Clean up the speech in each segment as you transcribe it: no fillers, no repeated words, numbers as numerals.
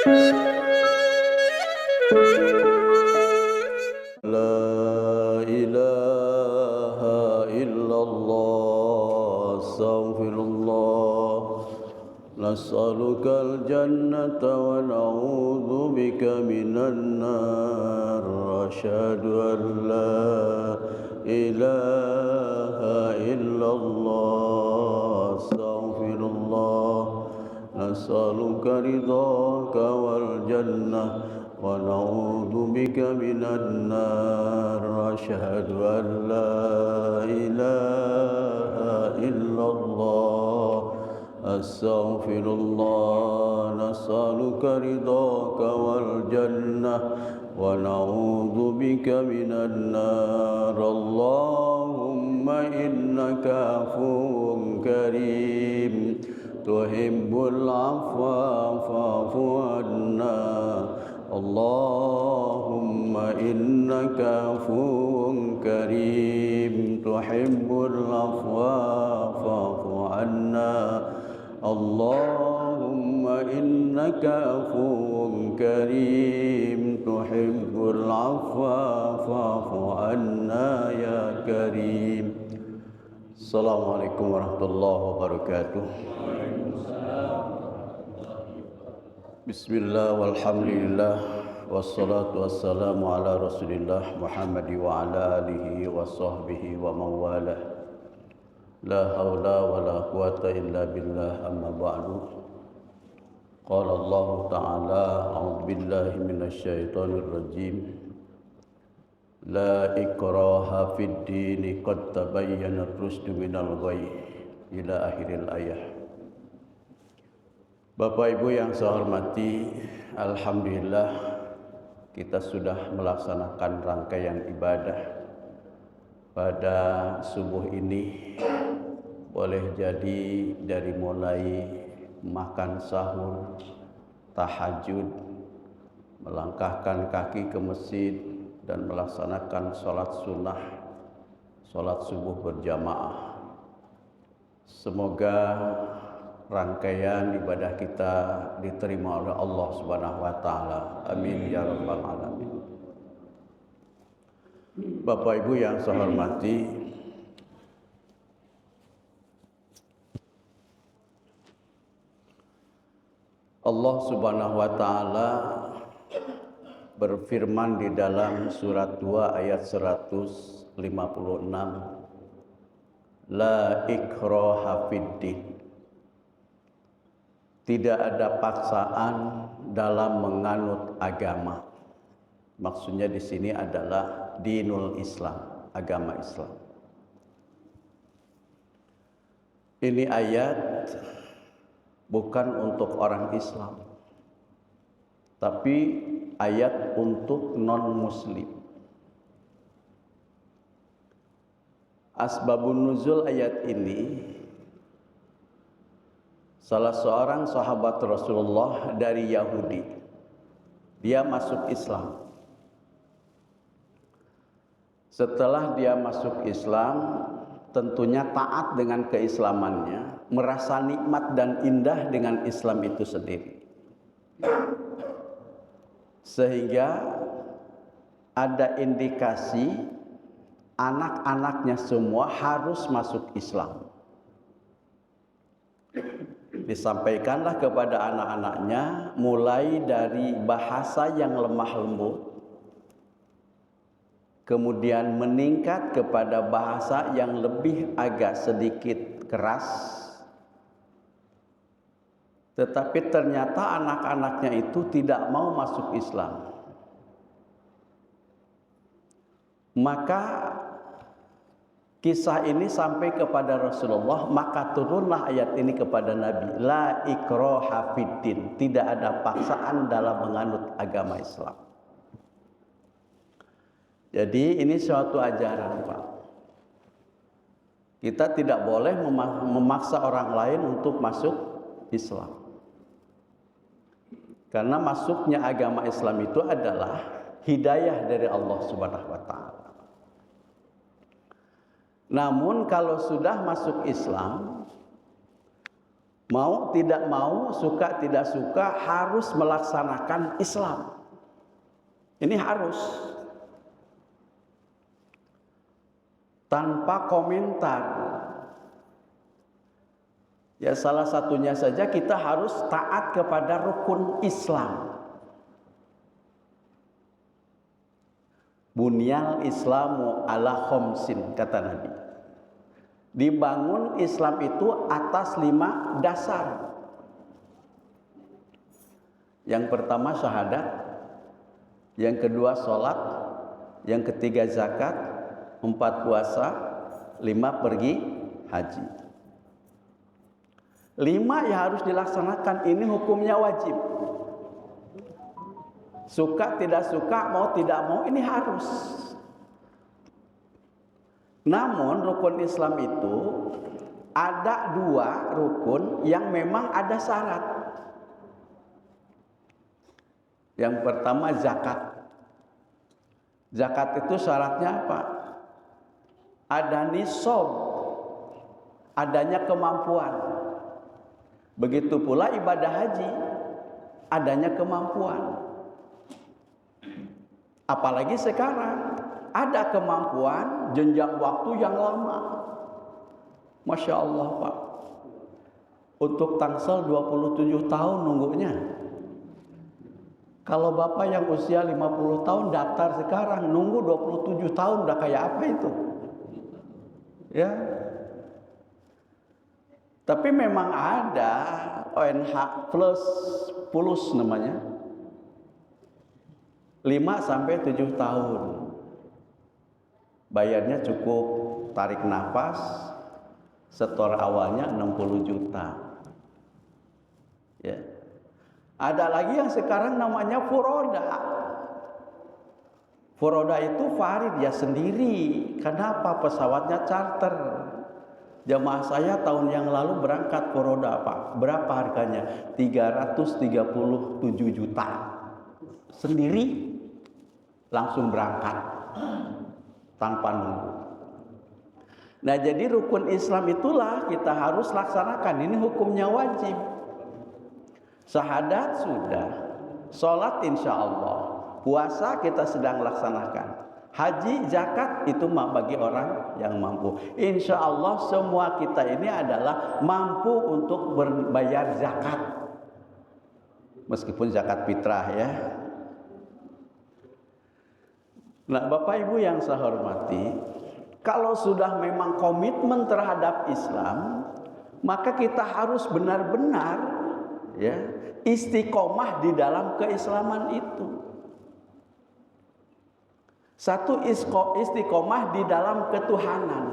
La ilaha illallah, astaghfirullah. Nas'alukal jannata wa na'udzu bika minan nar. Asyhadu an la ilaha illallah, astaghfirullah. Nas'aluka ridhaka wal jannah wa na'udzu bika minan nar. Asyhadu an la ilaha illallah, astaghfirullah. Nas'aluka ridhaka wal jannah wa na'udzu bika minan nar. Allahumma innaka afuwwun karim tuhibbul afwa fa'fu anna. Allahumma innaka afuwwun karim tuhibbul afwa fa'fu anna. Allahumma innaka afuwwun karim tuhibbul afwa fa'fu anna ya karim. Assalamualaikum warahmatullahi wabarakatuh. Bismillah walhamdulillah wassalatu wassalamu ala rasulillah Muhammad wa ala alihi wa sahbihi wa mawalah. La hawla wa la quwata illa billah, amma ba'du. Qala Allah ta'ala, a'udzu billahi minasyaitonir rajim. La ikraha fid dini qad tabayyana ar-rusdu minal ghayy, ila akhiril ayah. Bapak Ibu yang saya hormati, alhamdulillah kita sudah melaksanakan rangkaian ibadah pada subuh ini. Boleh jadi dari mulai makan sahur, tahajud, melangkahkan kaki ke masjid dan melaksanakan sholat sunnah, sholat subuh berjamaah. Semoga rangkaian ibadah kita diterima oleh Allah Subhanahu wa taala. Amin ya rabbal alamin. Bapak Ibu yang saya hormati, Allah Subhanahu wa taala berfirman di dalam surat 2 ayat 156, La ikraha fiddin. Tidak ada paksaan dalam menganut agama. Maksudnya di sini adalah dinul Islam, agama Islam. Ini ayat bukan untuk orang Islam, tapi ayat untuk non-muslim. Asbabun nuzul ayat ini, salah seorang sahabat Rasulullah dari Yahudi, dia masuk Islam. Setelah dia masuk Islam, tentunya taat dengan keislamannya, merasa nikmat dan indah dengan Islam itu sendiri. Sehingga ada indikasi anak-anaknya semua harus masuk Islam. Disampaikanlah kepada anak-anaknya mulai dari bahasa yang lemah lembut, kemudian meningkat kepada bahasa yang lebih agak sedikit keras. Tetapi ternyata anak-anaknya itu tidak mau masuk Islam. Maka kisah ini sampai kepada Rasulullah, maka turunlah ayat ini kepada Nabi. La ikraha fiddin. Tidak ada paksaan dalam menganut agama Islam. Jadi ini suatu ajaran, Pak. Kita tidak boleh memaksa orang lain untuk masuk Islam. Karena masuknya agama Islam itu adalah hidayah dari Allah Subhanahu wa taala. Namun kalau sudah masuk Islam, Mau tidak mau, suka tidak suka, harus melaksanakan Islam. Ini harus. Tanpa komentar. Ya, salah satunya saja kita harus taat kepada rukun Islam. Bunyal Islamu ala khamsin, kata Nabi. Dibangun Islam itu atas 5 dasar. Yang pertama syahadat, yang kedua sholat, yang ketiga zakat, 4 puasa, 5 pergi haji. 5 yang harus dilaksanakan, ini hukumnya wajib. Suka tidak suka, mau tidak mau, ini harus. Namun rukun Islam itu ada 2 rukun yang memang ada syarat. Yang pertama zakat. Zakat itu syaratnya apa? Ada nisab, adanya kemampuan. Begitu pula ibadah haji, adanya kemampuan. Apalagi sekarang ada kemampuan jenjang waktu yang lama. Masya Allah Pak. Untuk tangsel 27 tahun nunggunya. Kalau Bapak yang usia 50 tahun daftar sekarang, nunggu 27 tahun udah kayak apa itu? Ya. Tapi memang ada ONH plus namanya. 5-7 tahun. Bayarnya cukup tarik nafas, setor awalnya 60 juta. Ya. Ada lagi yang sekarang namanya furoda. Furoda itu farid ya sendiri. Kenapa? Pesawatnya charter. Jamaah saya tahun yang lalu berangkat furoda Pak. Berapa harganya? 337 juta. Sendiri langsung berangkat tanpa nunggu. Nah, jadi rukun Islam itulah kita harus laksanakan. Ini hukumnya wajib. Syahadat sudah, sholat insya Allah, puasa kita sedang laksanakan, haji, zakat itu bagi orang yang mampu. Insya Allah semua kita ini adalah mampu untuk berbayar zakat, meskipun zakat fitrah ya. Nah, Bapak Ibu yang saya hormati, kalau sudah memang komitmen terhadap Islam, maka kita harus benar-benar ya istiqomah di dalam keislaman itu. Satu, istiqomah di dalam ketuhanan.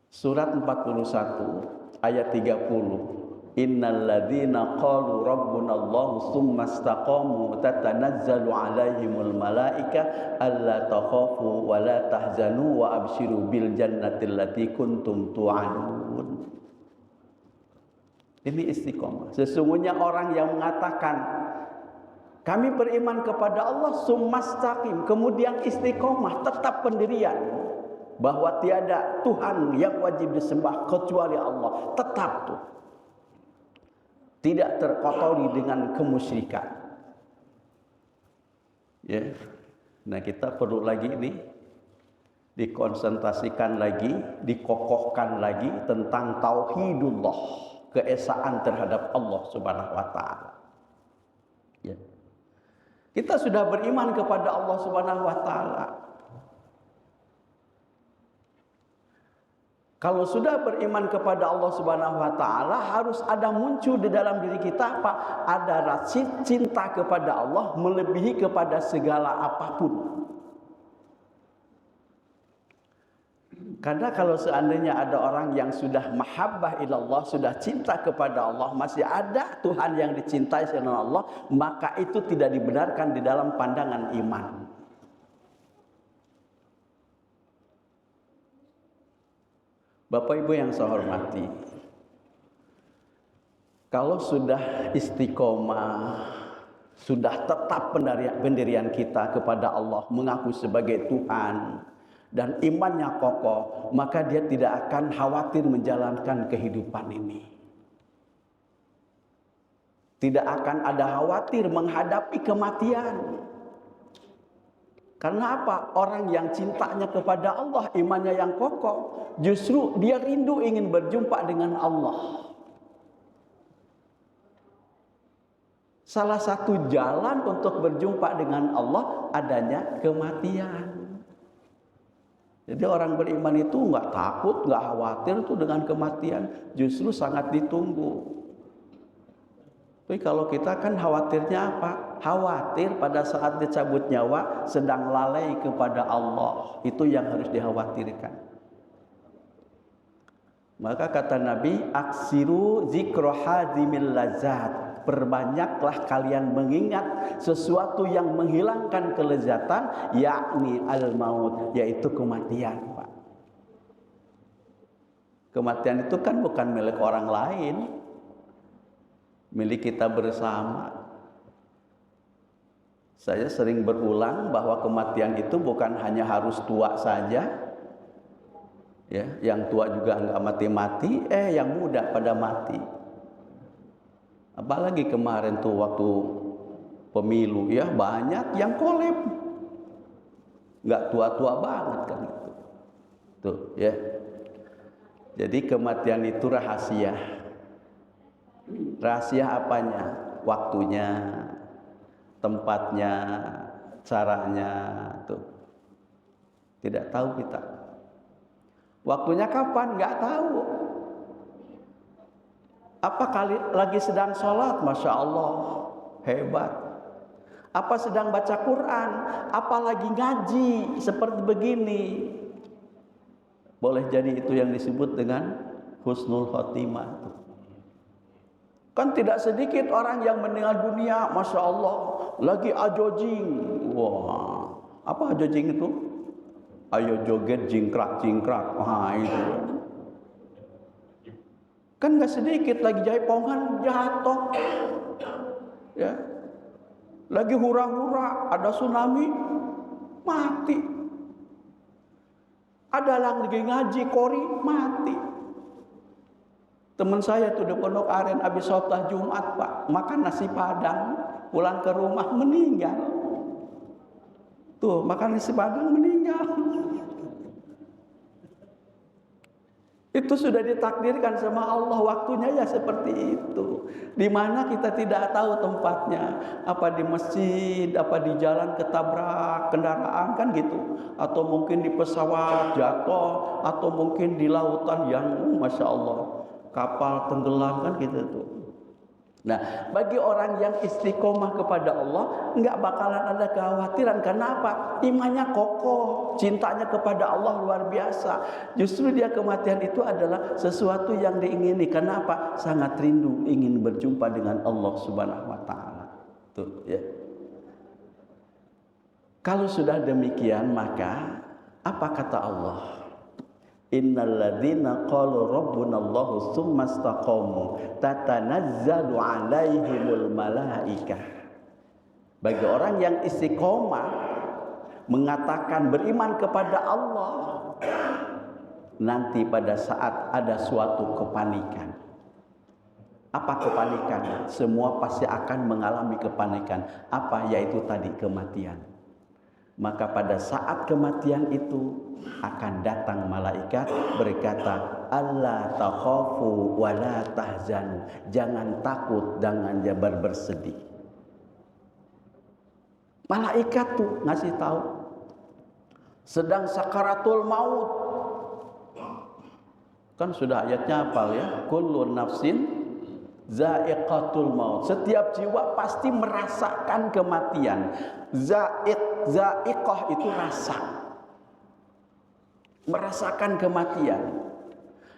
Surat 41 ayat 30. Innal ladzina qalu rabbunallahu tsumma istaqamu tatanazzalu alaihimul malaika alla takhafu wa la tahzanu wa abshiru bil jannati allati kuntum tu'adun. Ini istiqomah. Sesungguhnya orang yang mengatakan kami beriman kepada Allah sumastaqim, kemudian istiqomah, tetap pendirian bahwa tiada Tuhan yang wajib disembah kecuali Allah, tetap tuh. Tidak terkotori dengan kemusyrikan. Ya. Nah, kita perlu lagi ini dikonsentrasikan lagi, dikokohkan lagi tentang tauhidullah, keesaan terhadap Allah Subhanahu wa taala. Ya. Kita sudah beriman kepada Allah Subhanahu wa taala. Kalau sudah beriman kepada Allah Subhanahu wa taala, harus ada muncul di dalam diri kita apa? Ada rasa cinta kepada Allah melebihi kepada segala apapun. Karena kalau seandainya ada orang yang sudah mahabbah ilallah, sudah cinta kepada Allah, masih ada Tuhan yang dicintai oleh Allah, maka itu tidak dibenarkan di dalam pandangan iman. Bapak Ibu yang saya hormati, kalau sudah istiqomah, sudah tetap pendirian kita kepada Allah, mengaku sebagai Tuhan, dan imannya kokoh, maka dia tidak akan khawatir menjalankan kehidupan ini. Tidak akan ada khawatir menghadapi kematian. Karena apa? Orang yang cintanya kepada Allah, imannya yang kokoh, justru dia rindu ingin berjumpa dengan Allah. Salah satu jalan untuk berjumpa dengan Allah adanya kematian. Jadi orang beriman itu nggak takut, nggak khawatir tuh dengan kematian, justru sangat ditunggu. Tapi kalau kita kan khawatirnya apa? Khawatir pada saat dicabut nyawa sedang lalai kepada Allah. Itu yang harus dikhawatirkan. Maka kata Nabi, aksiru zikro hadimil lazat. Perbanyaklah kalian mengingat sesuatu yang menghilangkan kelezatan, yakni al-maut, yaitu kematian, Pak. Kematian itu kan bukan milik orang lain, milik kita bersama. Saya sering berulang bahwa kematian itu bukan hanya harus tua saja, ya, yang tua juga enggak mati-mati, yang muda pada mati. Apalagi kemarin tuh waktu pemilu, ya, banyak yang kolep, enggak tua-tua banget kan itu. Tuh, ya. Jadi kematian itu rahasia. Rahasia apanya? Waktunya, tempatnya, caranya, tuh. Tidak tahu kita. Waktunya kapan? Nggak tahu. Apa kali lagi sedang sholat? Masya Allah, hebat. Apa sedang baca Quran? Apa lagi ngaji seperti begini? Boleh jadi itu yang disebut dengan husnul khotimah. Kan tidak sedikit orang yang meninggal dunia, Masya Allah, lagi ajojing. Wah, apa ajojing itu? Ayo joget jingkrak-jingkrak. Wah, itu. Kan gak sedikit lagi jaipongan jatuh. Ya. Lagi hura-hura, ada tsunami, mati. Ada lagi ngaji kori, mati. Teman saya tuh di Pondok Aren habis khotbah Jumat, Pak, makan nasi Padang, pulang ke rumah meninggal. Tuh, makan nasi Padang meninggal. Itu sudah ditakdirkan sama Allah, waktunya ya seperti itu. Di mana kita tidak tahu tempatnya, apa di masjid, apa di jalan ketabrak kendaraan kan gitu, atau mungkin di pesawat jatuh, atau mungkin di lautan yang Masya Allah, kapal tenggelam kan gitu tuh. Nah, bagi orang yang istiqomah kepada Allah, enggak bakalan ada kekhawatiran. Karena apa? Imannya kokoh, cintanya kepada Allah luar biasa. Justru dia kematian itu adalah sesuatu yang diingini. Karena apa? Sangat rindu ingin berjumpa dengan Allah Subhanahu wa taala. Tuh, ya. Kalau sudah demikian, maka apa kata Allah? Innal ladzina qalu rabbunallahu tsumma istaqamu tatanazzalu 'alaihimul malaikah. Bagi orang yang istiqomah mengatakan beriman kepada Allah, nanti pada saat ada suatu kepanikan. Apa kepanikan? Semua pasti akan mengalami kepanikan. Apa? Yaitu tadi kematian. Maka pada saat kematian itu akan datang malaikat berkata, Allah takhafu wa la tahzanu. Jangan takut, jangan bersedih. Malaikat tuh ngasih tahu sedang sakaratul maut. Kan sudah ayatnya hafal ya, kullu nafsin za'iqatul maut. Setiap jiwa pasti merasakan kematian. Za'iqah itu rasa, merasakan kematian.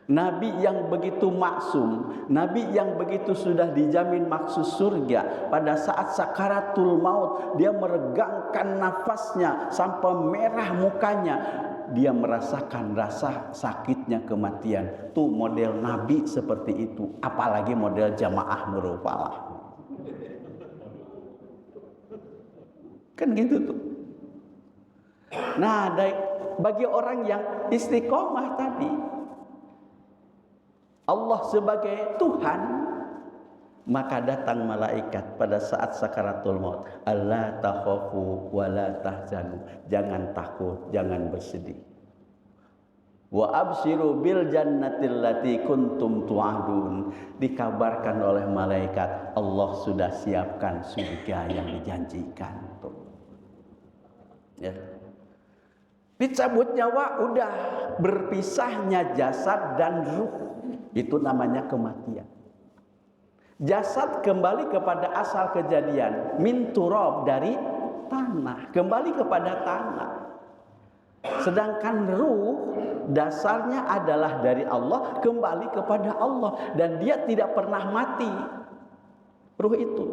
Nabi yang begitu maksum, Nabi yang begitu sudah dijamin maksud surga, pada saat sakaratul maut dia meregangkan nafasnya sampai merah mukanya, dia merasakan rasa sakitnya kematian. Tuh model Nabi seperti itu, apalagi model jamaah Nurul Falah. Kan gitu tuh. Nah, bagi orang yang istiqomah tadi. Allah sebagai Tuhan, maka datang malaikat pada saat sakaratul maut. Alla takhafu wa la tahzanu. Jangan takut, jangan bersedih. Wa absyiru bil jannatil lati kuntum tu'adun. Dikabarkan oleh malaikat, Allah sudah siapkan surga yang dijanjikan. Tuh. Ya. Dicabut nyawa, udah berpisahnya jasad dan ruh. Itu namanya kematian. Jasad kembali kepada asal kejadian, min turab, dari tanah, kembali kepada tanah. Sedangkan ruh dasarnya adalah dari Allah, kembali kepada Allah, dan dia tidak pernah mati. Ruh itu.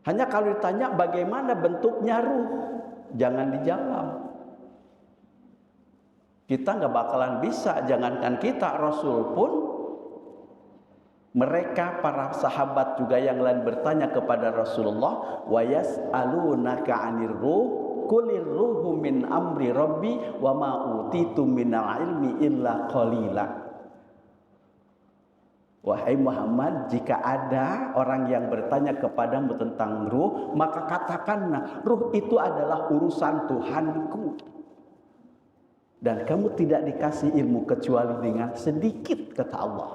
Hanya kalau ditanya bagaimana bentuknya ruh, jangan dijawab. Kita nggak bakalan bisa, jangankan kita, Rasul pun, mereka para sahabat juga yang lain bertanya kepada Rasulullah, wa yas'alunaka 'anir ruh qulir ruhu min amri rabbi wa ma utitu minal ilmi illa qalila. Wahai Muhammad, jika ada orang yang bertanya kepadamu tentang ruh, maka katakanlah, ruh itu adalah urusan Tuhanku. Dan kamu tidak dikasih ilmu kecuali dengan sedikit, kata Allah.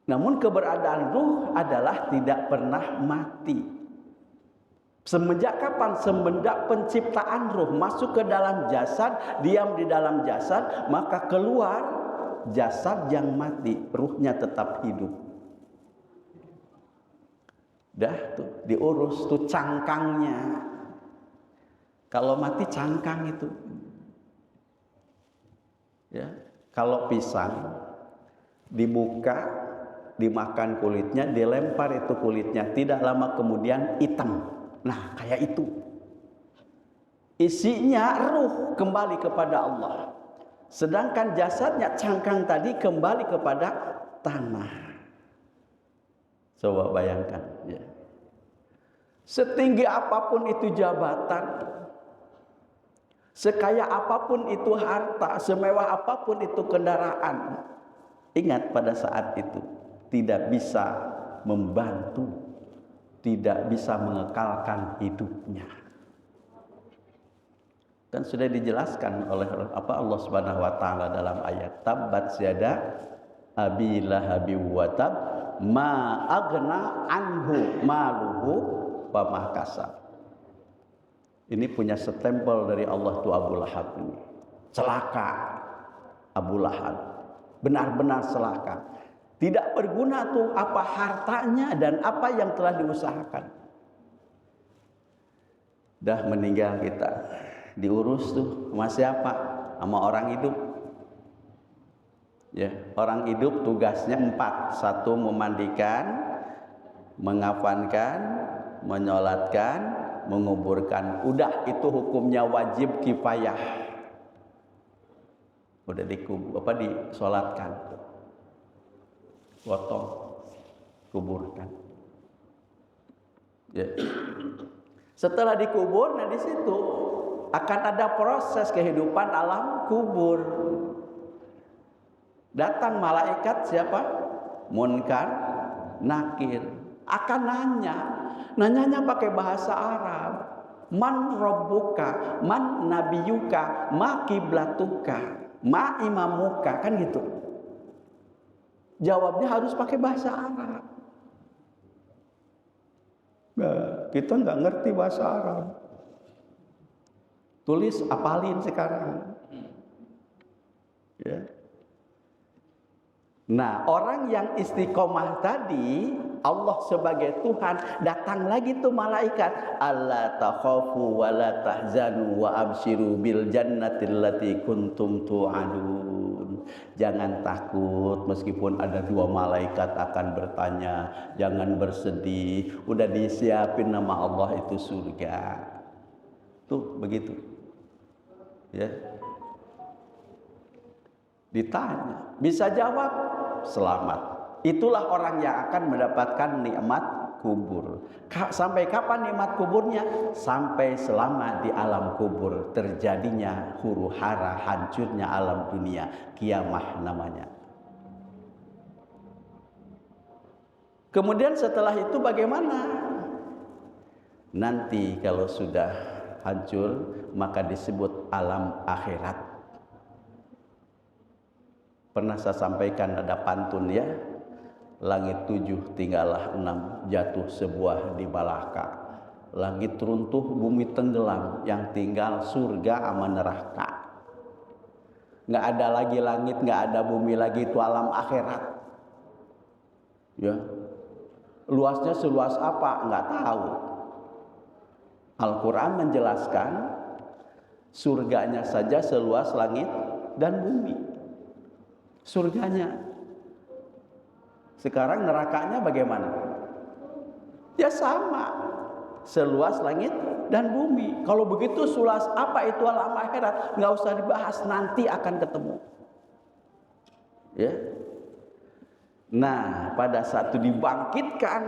Namun keberadaan ruh adalah tidak pernah mati. Semenjak kapan? Semenjak penciptaan ruh masuk ke dalam jasad, diam di dalam jasad, maka keluar jasad yang mati, ruhnya tetap hidup. Dah tuh diurus tuh cangkangnya. Kalau mati cangkang itu. Ya, kalau pisang dibuka, dimakan kulitnya, dilempar itu kulitnya, tidak lama kemudian hitam. Nah, kayak itu. Isinya ruh kembali kepada Allah. Sedangkan jasadnya, cangkang tadi, kembali kepada tanah. Coba bayangkan, ya. Setinggi apapun itu jabatan, sekaya apapun itu harta, semewah apapun itu kendaraan, ingat pada saat itu tidak bisa membantu, tidak bisa mengekalkan hidupnya. Kan sudah dijelaskan oleh Allah Subhanahu wa taala dalam ayat tabbat yada abi lahabi wa tab ma aghna anhu maluhu wa ma kasab. Ini punya stempel dari Allah tuh Abu Lahab ini. Celaka Abu Lahab. Benar-benar celaka. Tidak berguna tuh apa hartanya dan apa yang telah diusahakan. Dah meninggal kita. Diurus tuh sama siapa? Sama orang hidup. Ya, orang hidup tugasnya 4. 1, memandikan, mengafankan, menyolatkan, menguburkan. Udah, itu hukumnya wajib kifayah. Udah disolatkan, potong, kuburkan. Ya. Setelah dikubur, nah di situ akan ada proses kehidupan alam kubur. Datang malaikat siapa? Munkar, Nakir, akan nanyanya pakai bahasa Arab. Man rabbuka, man nabiyuka, ma kiblatuka, ma imamuka, kan gitu. Jawabnya harus pakai bahasa Arab. Nah, kita nggak ngerti bahasa Arab. Tulis, apalin sekarang. Ya. Nah, orang yang istiqomah tadi, Allah sebagai Tuhan, datang lagi tuh malaikat. Alla takhafu wa la tahzanu wa absyiru bil jannatil lati kuntum tu'adun. Jangan takut meskipun ada 2 malaikat akan bertanya. Jangan bersedih, udah disiapin nama Allah itu surga. Tuh begitu. Ya. Ditanya, bisa jawab, selamat. Itulah orang yang akan mendapatkan nikmat kubur. Sampai kapan nikmat kuburnya? Sampai selama di alam kubur terjadinya huru hara, hancurnya alam dunia, kiamah namanya. Kemudian setelah itu bagaimana? Nanti kalau sudah hancur maka disebut alam akhirat. Pernah saya sampaikan ada pantun ya, langit 7 tinggallah 6, jatuh sebuah di Malaka. Langit runtuh bumi tenggelam, yang tinggal surga sama neraka. Nggak ada lagi langit, nggak ada bumi lagi, itu alam akhirat. Ya, luasnya seluas apa nggak tahu. Al-Quran menjelaskan surganya saja seluas langit dan bumi. Surganya. Sekarang nerakanya bagaimana? Ya sama, seluas langit dan bumi. Kalau begitu seluas apa itu alam akhirat? Nggak usah dibahas, nanti akan ketemu. Ya. Nah, pada saat itu dibangkitkan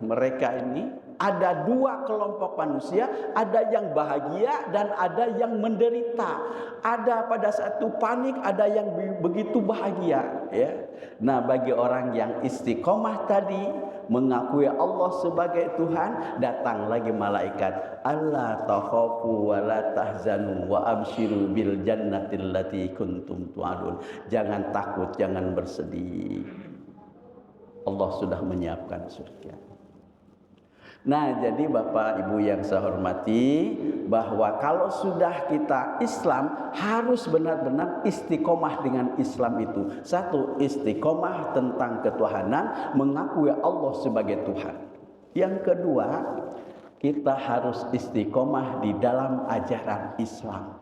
mereka ini, ada dua kelompok manusia, ada yang bahagia dan ada yang menderita. Ada pada saat itu panik, ada yang begitu bahagia, ya. Nah, bagi orang yang istiqomah tadi, mengakui Allah sebagai Tuhan, datang lagi malaikat, alla takhafu wa la tahzanu wa abshiru bil jannatil lati kuntum tu'adun. Jangan takut, jangan bersedih. Allah sudah menyiapkan surga. Nah, jadi Bapak Ibu yang saya hormati, bahwa kalau sudah kita Islam harus benar-benar istiqomah dengan Islam itu. Satu, istiqomah tentang ketuhanan, mengakui Allah sebagai Tuhan. Yang kedua, kita harus istiqomah di dalam ajaran Islam.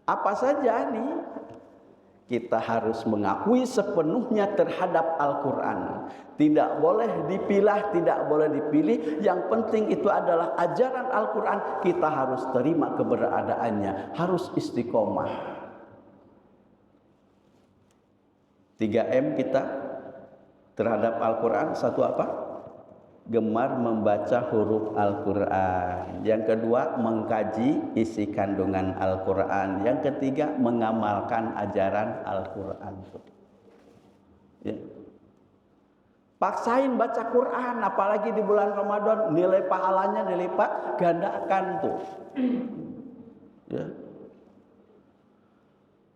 Apa saja nih? Kita harus mengakui sepenuhnya terhadap Al-Quran. Tidak boleh dipilah, tidak boleh dipilih. Yang penting itu adalah ajaran Al-Quran. Kita harus terima keberadaannya. Harus istiqomah. 3M kita terhadap Al-Quran. Satu apa? Gemar membaca huruf Al-Quran. Yang kedua, mengkaji isi kandungan Al-Quran. Yang ketiga, mengamalkan ajaran Al-Quran. Ya. Paksain baca Quran, apalagi di bulan Ramadan, nilai pahalanya dilipat gandakan tuh. Ya.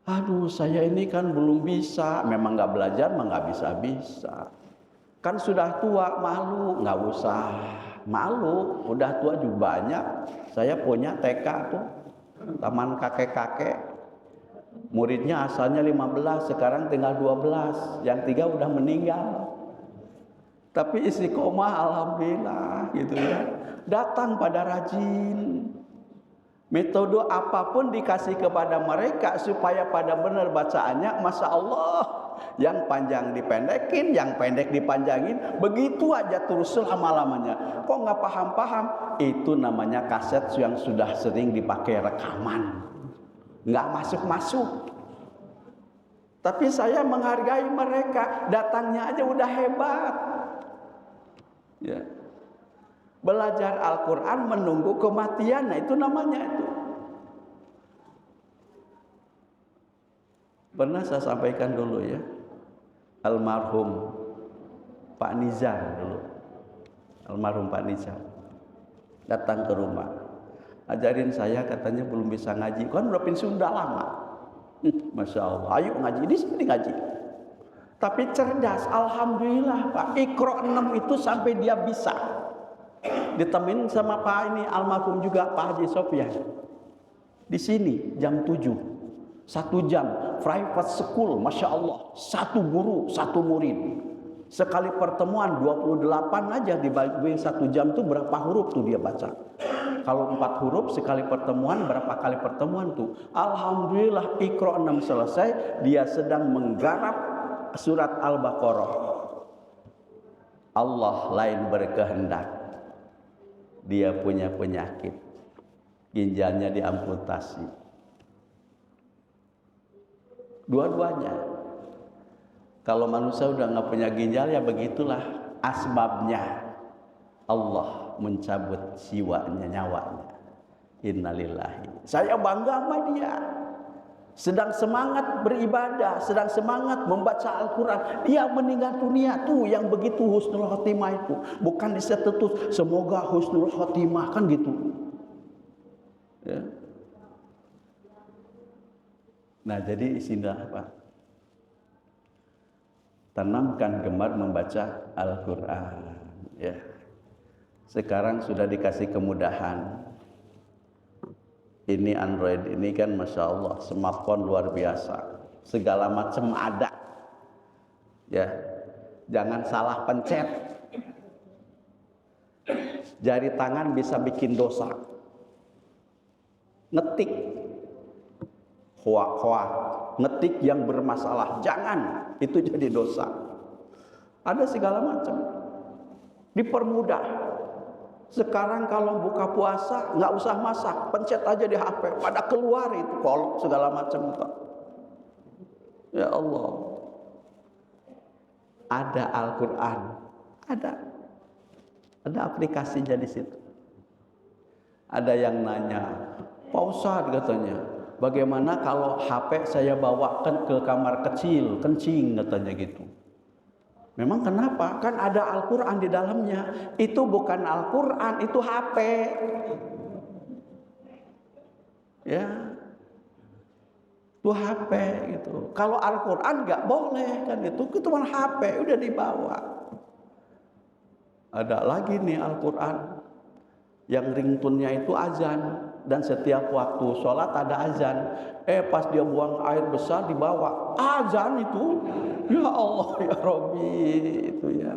Aduh, saya ini kan belum bisa. Memang nggak belajar, mah nggak bisa-bisa. Kan sudah tua, malu, nggak usah malu, udah tua juga banyak. Saya punya TK tuh, taman kakek-kakek, muridnya asalnya 15, sekarang tinggal 12, yang 3 udah meninggal. Tapi istiqomah alhamdulillah gitu ya, datang pada rajin. Metode apapun dikasih kepada mereka supaya pada benar bacaannya, Masya Allah. Yang panjang dipendekin, yang pendek dipanjangin, begitu aja terus selama-lamanya. Kok nggak paham-paham? Itu namanya kaset yang sudah sering dipakai rekaman, nggak masuk-masuk. Tapi saya menghargai mereka, datangnya aja udah hebat. Ya. Belajar Al-Quran menunggu kematian, nah itu namanya itu. Pernah saya sampaikan dulu ya, almarhum Pak Nizar dulu, almarhum Pak Nizar datang ke rumah, ajarin saya, katanya belum bisa ngaji, kan udah pensiun udah lama. Masya Allah, ayo ngaji, di sini ngaji. Tapi cerdas, alhamdulillah Pak, Iqra 6 itu sampai dia bisa. Ditemenin sama Pak ini almarhum juga Pak Haji Sofyan. Di sini jam 7. 1 jam private school, Masya Allah, 1 guru 1 murid. Sekali pertemuan 28 aja dibagi 1 jam tuh berapa huruf tuh dia baca. Kalau 4 huruf sekali pertemuan, berapa kali pertemuan tuh? Alhamdulillah Iqra 6 selesai, dia sedang menggarap surat Al-Baqarah. Allah lain berkehendak, dia punya penyakit, ginjalnya diamputasi. Dua-duanya. Kalau manusia udah nggak punya ginjal ya begitulah asbabnya. Allah mencabut jiwanya, nyawanya. Innalillahi. Saya bangga sama dia. Sedang semangat beribadah, sedang semangat membaca Al-Quran, dia meninggal dunia. Tuh yang begitu husnul khotimah itu. Bukan disetutus semoga husnul khotimah, kan gitu ya. Nah jadi isinya apa? Tanamkan gemar membaca Al-Quran ya. Sekarang sudah dikasih kemudahan. Ini Android ini kan Masya Allah, smartphone luar biasa, segala macam ada ya. Jangan salah pencet, jari tangan bisa bikin dosa. Ngetik hoak, ngetik yang bermasalah, jangan, itu jadi dosa. Ada segala macam, dipermudah. Sekarang kalau buka puasa nggak usah masak, pencet aja di HP, pada keluar itu kolok segala macam. Ya Allah, ada Al-Quran, ada aplikasinya di situ. Ada yang nanya, Pak Ustadz katanya, bagaimana kalau HP saya bawakan ke kamar kecil, kencing katanya gitu. Memang kenapa? Kan ada Al-Quran di dalamnya. Itu bukan Al-Quran, itu HP. Ya, itu HP gitu. Kalau Al-Quran nggak boleh kan itu cuma HP, udah dibawa. Ada lagi nih Al-Quran yang ringtone-nya itu azan. Dan setiap waktu sholat ada azan. Pas dia buang air besar dibawa azan itu. Ya Allah ya Rabbi, itu ya.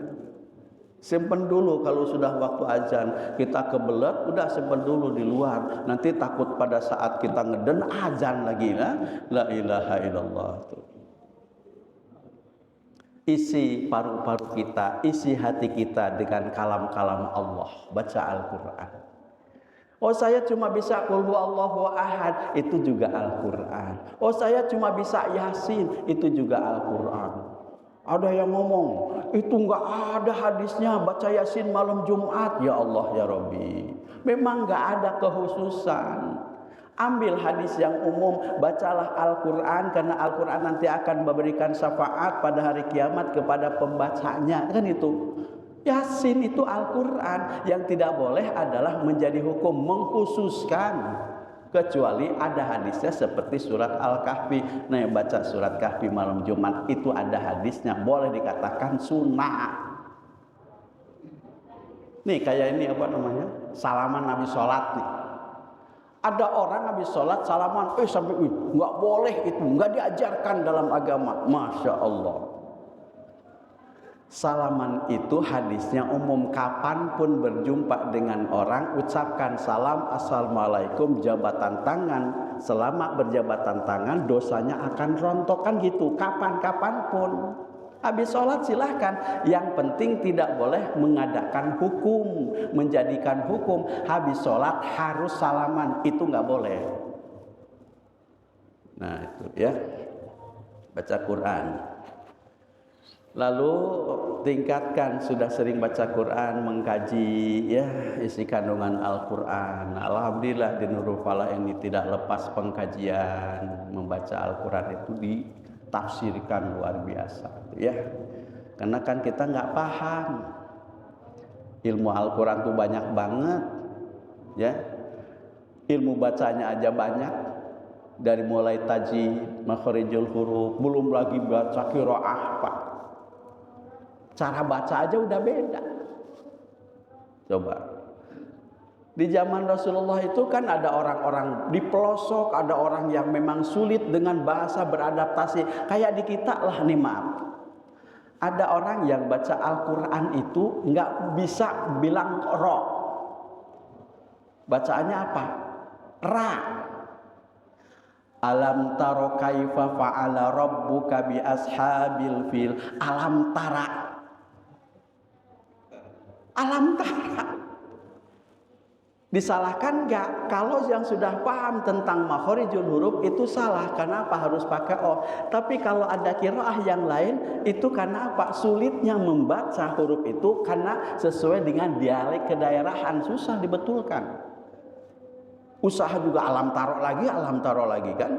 Simpen dulu kalau sudah waktu azan. Kita kebelet, udah simpen dulu di luar. Nanti takut pada saat kita ngeden azan lagi lah. La ilaha illallah. Isi paru-paru kita, isi hati kita dengan kalam-kalam Allah. Baca Al-Quran. Oh saya cuma bisa qul huwallahu ahad, itu juga Al-Quran. Oh saya cuma bisa Yasin, itu juga Al-Quran. Ada yang ngomong, itu enggak ada hadisnya baca Yasin malam Jumat. Ya Allah ya Rabbi, memang enggak ada kekhususan. Ambil hadis yang umum, bacalah Al-Quran, karena Al-Quran nanti akan memberikan syafaat pada hari kiamat kepada pembacanya. Kan itu Yasin itu Al-Quran. Yang tidak boleh adalah menjadi hukum mengkhususkan, kecuali ada hadisnya seperti surat Al-Kahfi. Nah yang baca surat Kahfi malam Jumat itu ada hadisnya, boleh dikatakan sunnah. Nih kayak ini apa namanya, salaman Nabi sholat nih. Ada orang habis sholat salaman, sampai nggak boleh, itu nggak diajarkan dalam agama. Masya Allah. Salaman itu hadisnya umum, kapanpun berjumpa dengan orang ucapkan salam, assalamualaikum, jabatan tangan. Selama berjabatan tangan dosanya akan rontokan gitu, kapanpun. Habis sholat silahkan, yang penting tidak boleh mengadakan hukum, menjadikan hukum habis sholat harus salaman, itu nggak boleh. Nah itu ya, baca Quran. Lalu tingkatkan, sudah sering baca Quran, mengkaji ya isi kandungan Al-Quran. Alhamdulillah di Nurul Falah ini tidak lepas pengkajian. Membaca Al-Quran itu ditafsirkan luar biasa ya. Karena kan kita nggak paham. Ilmu Al-Quran itu banyak banget ya. Ilmu bacanya aja banyak. Dari mulai tajwid, makharijul huruf, belum lagi baca qiraah Pak. Cara baca aja udah beda. Coba. Di zaman Rasulullah itu kan ada orang-orang di pelosok, ada orang yang memang sulit dengan bahasa beradaptasi. Kayak di kita lah nih, maaf. Ada orang yang baca Al-Quran itu nggak bisa bilang ro. Bacaannya apa? Ra. Alam taro kaifa fa'ala rabbuka bi ashabil fil. Alam tara. Alam tara. Disalahkan enggak? Kalau yang sudah paham tentang makhorijul huruf itu salah. Kenapa harus pakai O? Tapi kalau ada qiraah yang lain, itu karena apa? Sulitnya membaca huruf itu karena sesuai dengan dialek kedaerahan, susah dibetulkan. Usaha juga alam taruh lagi kan?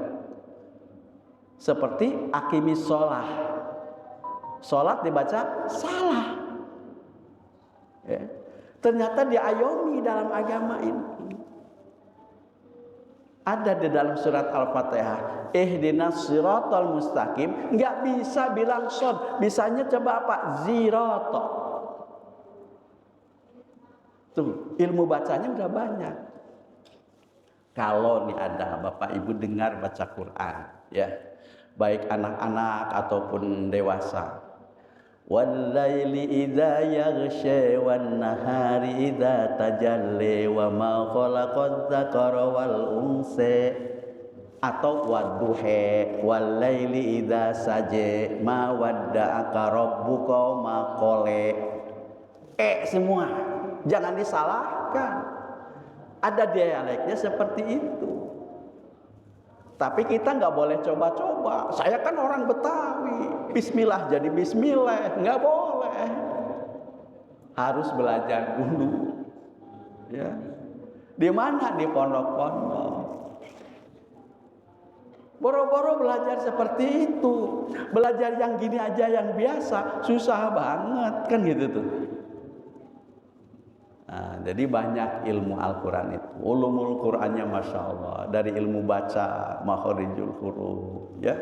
Seperti aqimis sholah. Sholat dibaca salah. Ya. Ternyata diayomi dalam agama ini. Ada di dalam surat Al-Fatihah, ihdinas siratal mustaqim, enggak bisa bilang shod, bisanya coba apa? Zirata. Tuh, ilmu bacanya udah banyak. Kalau nih ada Bapak Ibu dengar baca Quran, ya, baik anak-anak ataupun dewasa. Wal-laili idza yaghsha wan-nahari idza tajalli wa ma khalaqadz dzakara wal unsa, atau wadduha wal-laili idza saja ma wadda'aka rabbuka ma qala. Semua jangan disalahkan. Ada dialeknya seperti itu. Tapi kita nggak boleh coba-coba. Saya kan orang Betawi, Bismillah jadi Bismillah, nggak boleh. Harus belajar dulu. Ya, di mana? Di pondok-pondok. Boro-boro belajar seperti itu, belajar yang gini aja yang biasa, susah banget kan gitu tuh. Nah, jadi banyak ilmu Al-Quran itu. Ulumul Qurannya Masya Allah. Dari ilmu baca, makhorijul huruf, ya.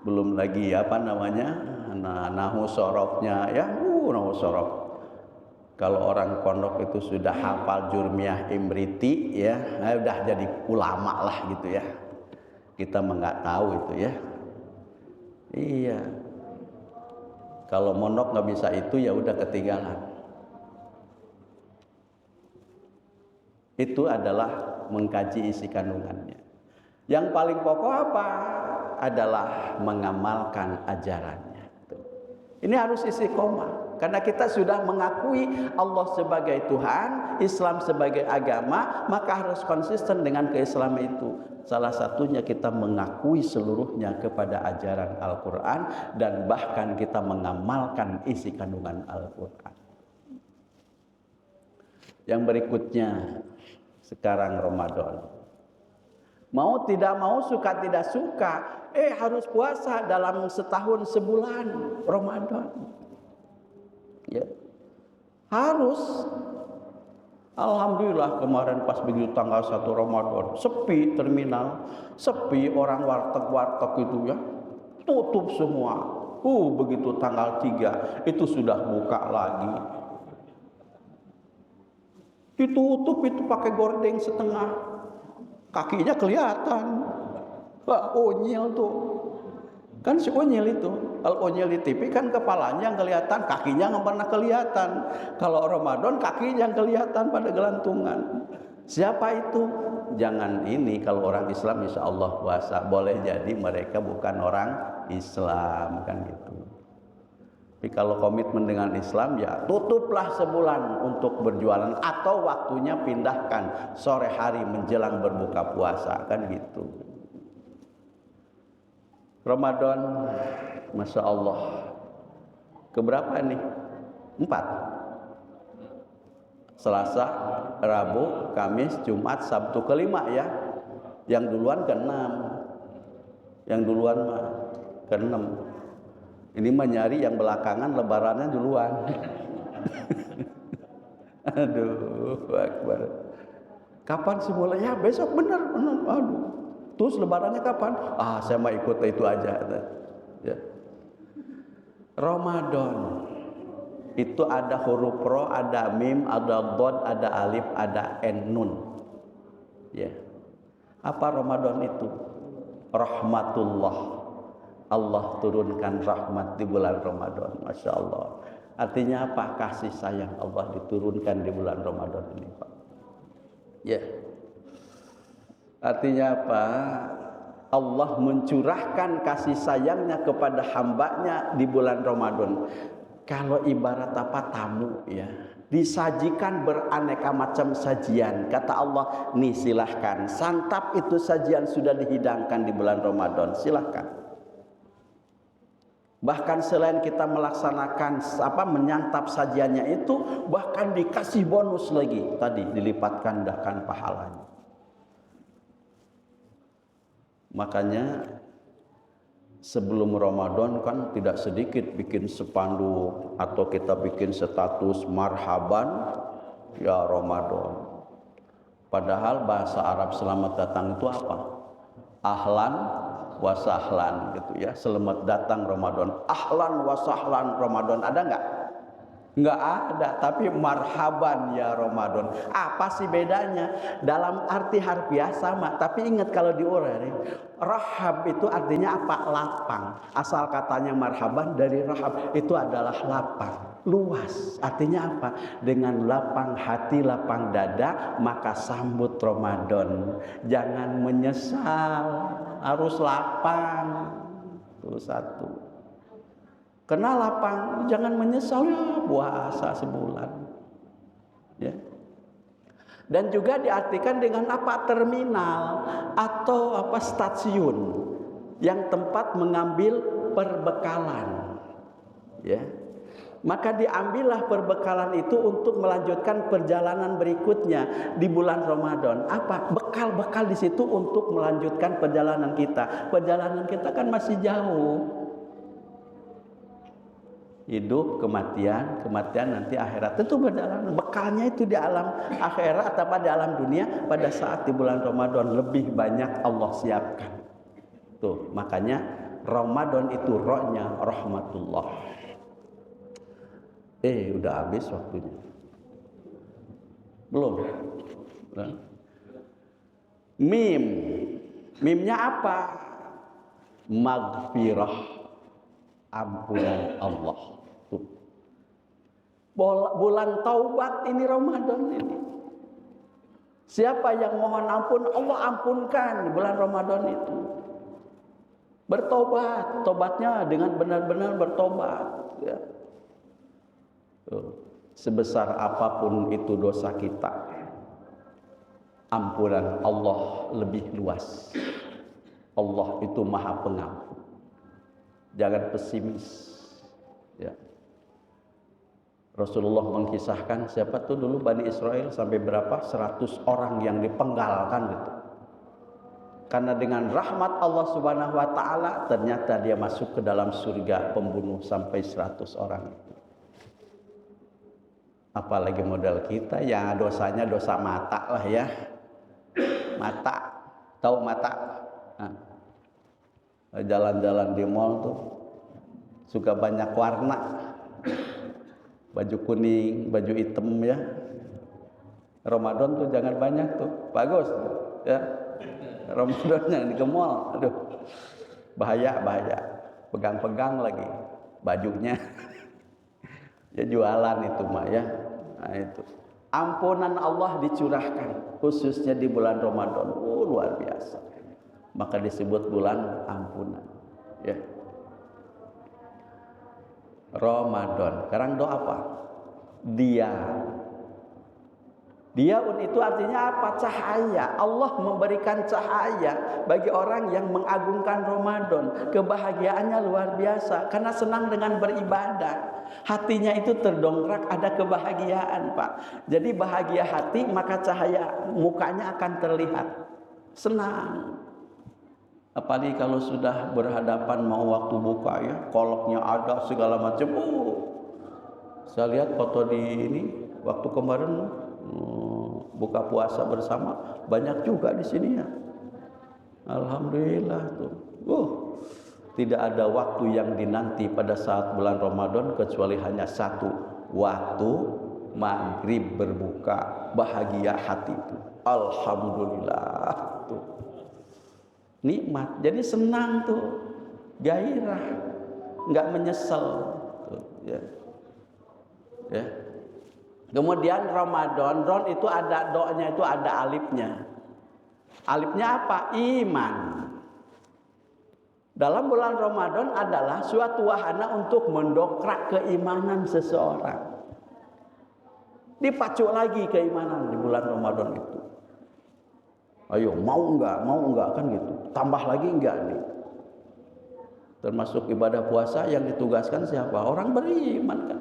Belum lagi apa namanya, nahu sorofnya, ya. Nahu sorof. Kalau orang pondok itu sudah hafal Jurmiyah Imriti, ya, udah jadi ulama lah gitu ya. Kita nggak tahu itu ya. Iya. Kalau mondok nggak bisa itu, ya udah ketinggalan. Itu adalah mengkaji isi kandungannya. Yang paling pokok apa? Adalah mengamalkan ajarannya. Ini harus istiqomah. Karena kita sudah mengakui Allah sebagai Tuhan, Islam sebagai agama, maka harus konsisten dengan keislaman itu. Salah satunya kita mengakui seluruhnya kepada ajaran Al-Quran, dan bahkan kita mengamalkan isi kandungan Al-Quran. Yang berikutnya, sekarang Ramadan. Mau tidak mau, suka tidak suka, harus puasa dalam setahun sebulan Ramadan. Ya. Harus. Alhamdulillah kemarin pas begitu tanggal 1 Ramadan, sepi terminal, sepi orang warteg-warteg itu ya. Tutup semua. Begitu tanggal 3 itu sudah buka lagi. Ditutup itu pakai gordeng setengah, kakinya kelihatan. Onyil tuh kan, si onyil itu. Kalau onyil di TV kan kepalanya yang kelihatan, kakinya nggak pernah kelihatan. Kalau Ramadan kakinya yang kelihatan pada gelantungan. Siapa itu? Jangan ini, kalau orang Islam insya Allah puasa. Boleh jadi mereka bukan orang Islam kan gitu. Tapi kalau komitmen dengan Islam, ya tutuplah sebulan untuk berjualan, atau waktunya pindahkan sore hari menjelang berbuka puasa kan gitu. Ramadan, Masya Allah, keberapa nih? 4. Selasa, Rabu, Kamis, Jumat, Sabtu, kelima ya. Yang duluan ke-6. Yang duluan mah ke-6. Ini mah nyari yang belakangan, lebarannya duluan. Aduh, Akbar. Kapan sih mulai? Ya besok benar. Aduh. Terus lebarannya kapan? Saya mah ikut itu aja. Ya. Ramadan itu ada huruf ro, ada mim, ada dod, ada alif, ada nun. Ya. Apa Ramadan itu? Rahmatullah. Allah turunkan rahmat di bulan Ramadan. Masya Allah. Artinya apa? Kasih sayang Allah diturunkan di bulan Ramadan ini, Pak. Ya. Artinya apa? Allah mencurahkan kasih sayangnya kepada hambanya di bulan Ramadan. Kalau ibarat apa tamu ya, disajikan beraneka macam sajian. Kata Allah, nih silahkan santap itu sajian sudah dihidangkan di bulan Ramadan, silahkan. Bahkan selain kita melaksanakan menyantap sajiannya itu, bahkan dikasih bonus lagi, tadi dilipat gandakan pahalanya. Makanya sebelum Ramadan kan tidak sedikit bikin spanduk atau kita bikin status marhaban ya Ramadan. Padahal bahasa Arab selamat datang itu apa? Ahlan wa sahlan gitu ya. Selamat datang Ramadan. Ahlan wa sahlan Ramadan ada enggak? Enggak ada, tapi marhaban ya Ramadan. Apa sih bedanya? Dalam arti harfiah sama, tapi ingat kalau diuraikan, rahab itu artinya apa? Lapang. Asal katanya marhaban dari rahab, itu adalah lapang, luas. Artinya apa? Dengan lapang hati, lapang dada, maka sambut Ramadan. Jangan menyesal, harus lapang. Itu satu. Kena lapang, jangan menyesal ya puasa sebulan. Ya. Dan juga diartikan dengan apa? Terminal atau stasiun yang tempat mengambil perbekalan. Ya. Maka diambillah perbekalan itu untuk melanjutkan perjalanan berikutnya di bulan Ramadan. Apa? Bekal-bekal di situ untuk melanjutkan perjalanan kita. Perjalanan kita kan masih jauh. Hidup, kematian nanti akhirat. Tentu berjalan. Bekalnya itu di alam akhirat atau pada alam dunia pada saat di bulan Ramadan lebih banyak Allah siapkan. Tuh, makanya Ramadan itu rohnya rahmatullah. Udah habis waktunya. Belum. Mimnya apa? Maghfirah, ampunan Allah. Tuh. Bulan taubat ini Ramadan ini. Siapa yang mohon ampun, Allah ampunkan di bulan Ramadan itu. Bertobat, tobatnya dengan benar-benar bertobat. Ya. Tuh. Sebesar apapun itu dosa kita, ampunan Allah lebih luas. Allah itu Maha Pengampun. Jangan pesimis. Ya. Rasulullah mengkisahkan siapa tuh dulu Bani Israel sampai berapa? 100 orang yang dipenggalkan gitu. Karena dengan rahmat Allah Subhanahu wa taala ternyata dia masuk ke dalam surga pembunuh sampai 100 orang itu. Apalagi modal kita ya dosanya dosa mata lah ya. Mata, tahu mata? Nah. Jalan-jalan di mall tuh suka banyak warna, baju kuning, baju hitam ya. Ramadan tuh jangan banyak tuh, bagus ya. Ramadan yang di mall, aduh bahaya, pegang-pegang lagi bajunya. Ya jualan itu mah ya. Nah itu ampunan Allah dicurahkan khususnya di bulan Ramadan, luar biasa. Maka disebut bulan ampunan ya. Ramadan. Sekarang doa apa? Diaun itu artinya apa? Cahaya. Allah memberikan cahaya bagi orang yang mengagungkan Ramadan. Kebahagiaannya luar biasa karena senang dengan beribadah. Hatinya itu terdongkrak, ada kebahagiaan, Pak. Jadi bahagia hati, maka cahaya mukanya akan terlihat. Senang. Apalagi kalau sudah berhadapan mau waktu buka ya, koloknya ada segala macam. Saya lihat foto di ini waktu kemarin buka puasa bersama banyak juga di sini ya. Alhamdulillah tuh. Tidak ada waktu yang dinanti pada saat bulan Ramadan kecuali hanya satu, waktu maghrib berbuka, bahagia hati itu. Alhamdulillah tuh. Nikmat, jadi senang tuh, gairah, nggak menyesal tuh, ya. Ya. Kemudian Ramadan, itu ada doanya, itu ada alifnya. Alifnya apa? Iman. Dalam bulan Ramadan adalah suatu wahana untuk mendongkrak keimanan seseorang. Dipacu lagi keimanan di bulan Ramadan itu. Ayo, mau enggak kan gitu. Tambah lagi enggak nih. Termasuk ibadah puasa yang ditugaskan siapa? Orang beriman kan.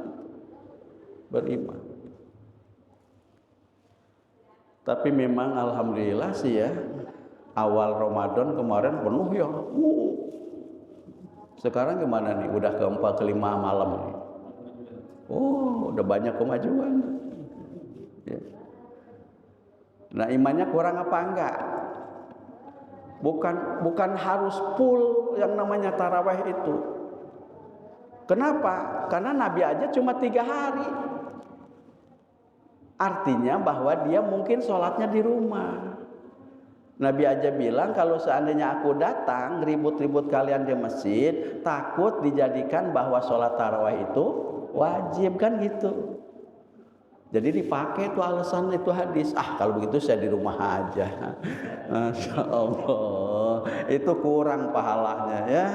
Beriman. Tapi memang alhamdulillah sih ya, awal Ramadan kemarin penuh ya. Sekarang gimana nih? Udah ke-4 ke-5 malam nih. Oh, udah banyak kemajuan. Ya. Nah, imannya kurang apa enggak? Bukan harus full yang namanya tarawih itu. Kenapa? Karena Nabi aja cuma 3 hari. Artinya bahwa dia mungkin sholatnya di rumah. Nabi aja bilang kalau seandainya aku datang ribut-ribut kalian di masjid, takut dijadikan bahwa sholat tarawih itu wajib kan gitu. Jadi dipakai tuh alasan itu hadis. Kalau begitu saya di rumah aja. Masya Allah, itu kurang pahalanya ya.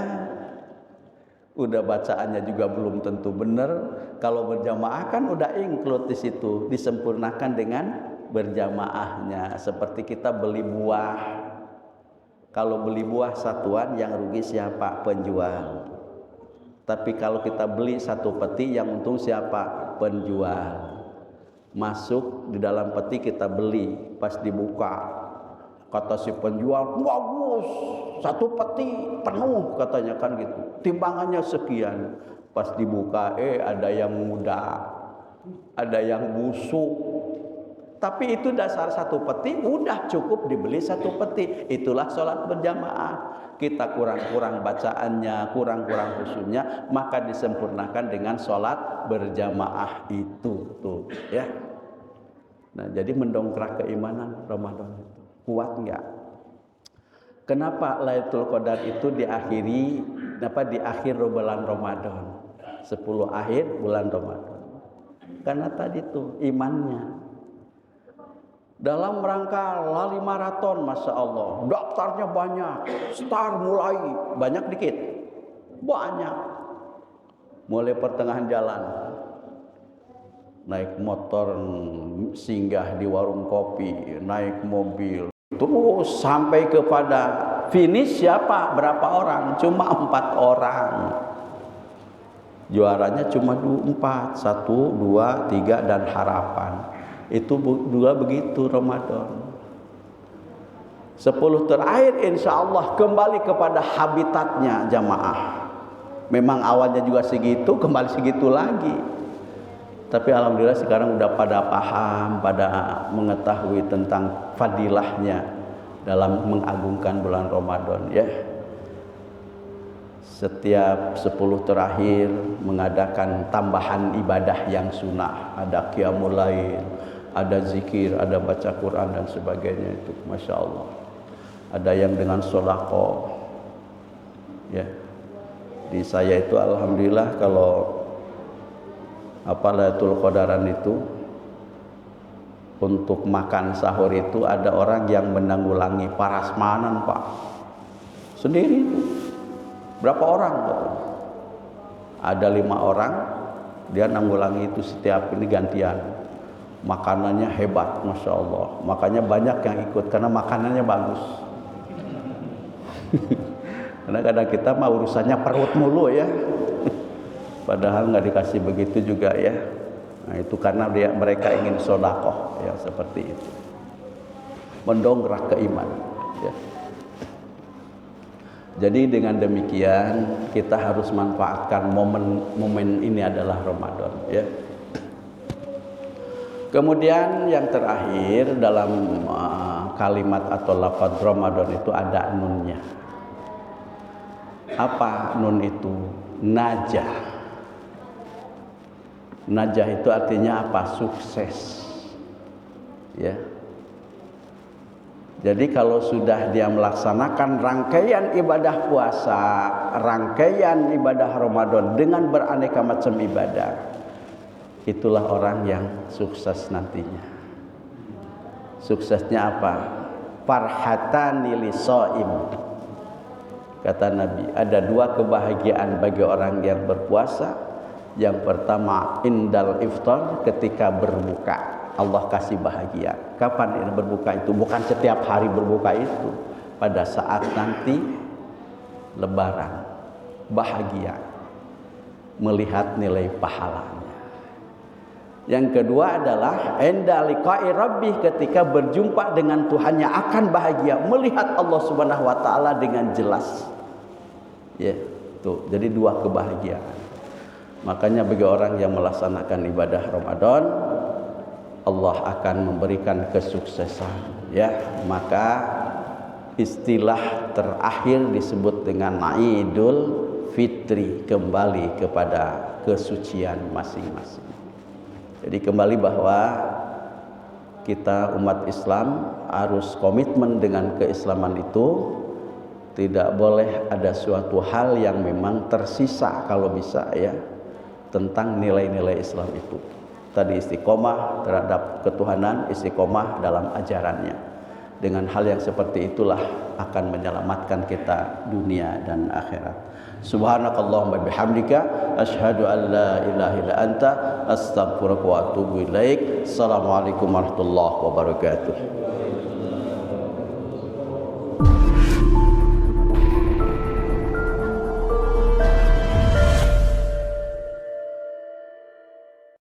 Udah bacaannya juga belum tentu benar. Kalau berjamaah kan udah include di situ, disempurnakan dengan berjamaahnya. Seperti kita beli buah. Kalau beli buah satuan yang rugi siapa? Penjual. Tapi kalau kita beli satu peti yang untung siapa? Penjual. Masuk di dalam peti kita beli, pas dibuka kata si penjual, bagus, satu peti penuh katanya kan gitu, timbangannya sekian. Pas dibuka ada yang muda, ada yang busuk. Tapi itu dasar satu peti udah cukup dibeli satu peti. Itulah sholat berjamaah. Kita kurang-kurang bacaannya, kurang-kurang khusyuknya, maka disempurnakan dengan sholat berjamaah itu tuh ya. Nah, jadi mendongkrak keimanan Ramadan itu kuat enggak? Kenapa Lailatul Qadar itu di akhir bulan Ramadan? 10 akhir bulan Ramadan. Karena tadi tuh imannya. Dalam rangka lari maraton, Masya Allah, daftarnya banyak, start mulai banyak dikit, banyak. Mulai pertengahan jalan, naik motor singgah di warung kopi, naik mobil, terus sampai kepada finish siapa? Berapa orang? Cuma 4 orang. Juaranya cuma 4, 1, 2, 3 dan harapan. Itu dua begitu Ramadan. 10 terakhir insya Allah kembali kepada habitatnya jamaah. Memang awalnya juga segitu, kembali segitu lagi. Tapi alhamdulillah sekarang udah pada paham, pada mengetahui tentang fadilahnya dalam mengagungkan bulan Ramadan ya. Setiap 10 terakhir mengadakan tambahan ibadah yang sunnah, ada qiyamul lail, ada zikir, ada baca Quran dan sebagainya itu, Masya Allah. Ada yang dengan sodaqah ya. Di saya itu alhamdulillah kalau Lailatul Qadaran itu untuk makan sahur itu ada orang yang menanggulangi parasmanan Pak sendiri. Berapa orang? Ada 5 orang, dia nanggulangi itu setiap ini gantian. Makanannya hebat, Masya Allah. Makanya banyak yang ikut karena makanannya bagus. Karena kadang kita mah urusannya perut mulu ya. Padahal nggak dikasih begitu juga ya. Nah itu karena mereka ingin sodaqoh ya, seperti itu. Mendongkrak keimanan ya. Jadi dengan demikian kita harus manfaatkan momen ini adalah Ramadan ya. Kemudian yang terakhir dalam kalimat atau lafaz Ramadan itu ada nunnya. Apa nun itu? Najah. Najah itu artinya apa? Sukses. Ya. Jadi kalau sudah dia melaksanakan rangkaian ibadah puasa, rangkaian ibadah Ramadan dengan beraneka macam ibadah, itulah orang yang sukses nantinya. Suksesnya apa? Farhatani lisaim. Kata Nabi, ada dua kebahagiaan bagi orang yang berpuasa. Yang pertama, indal iftar, ketika berbuka. Allah kasih bahagia. Kapan ini berbuka itu? Bukan setiap hari berbuka itu. Pada saat nanti Lebaran, bahagia melihat nilai pahalanya. Yang kedua adalah inda liqa'i rabbih, ketika berjumpa dengan Tuhannya akan bahagia melihat Allah Subhanahu wa taala dengan jelas. Ya, tuh. Jadi dua kebahagiaan. Makanya bagi orang yang melaksanakan ibadah Ramadan, Allah akan memberikan kesuksesan, ya. Maka istilah terakhir disebut dengan Idul Fitri, kembali kepada kesucian masing-masing. Jadi kembali bahwa kita umat Islam harus komitmen dengan keislaman itu. Tidak boleh ada suatu hal yang memang tersisa kalau bisa, ya, tentang nilai-nilai Islam itu. Tadi istiqomah terhadap ketuhanan, istiqomah dalam ajarannya. Dengan hal yang seperti itulah akan menyelamatkan kita dunia dan akhirat. Subhanakallahumma bihamdika asyhadu an la ilaha illa anta astaghfiruka wa atubu ilaik. Assalamualaikum warahmatullahi wabarakatuh.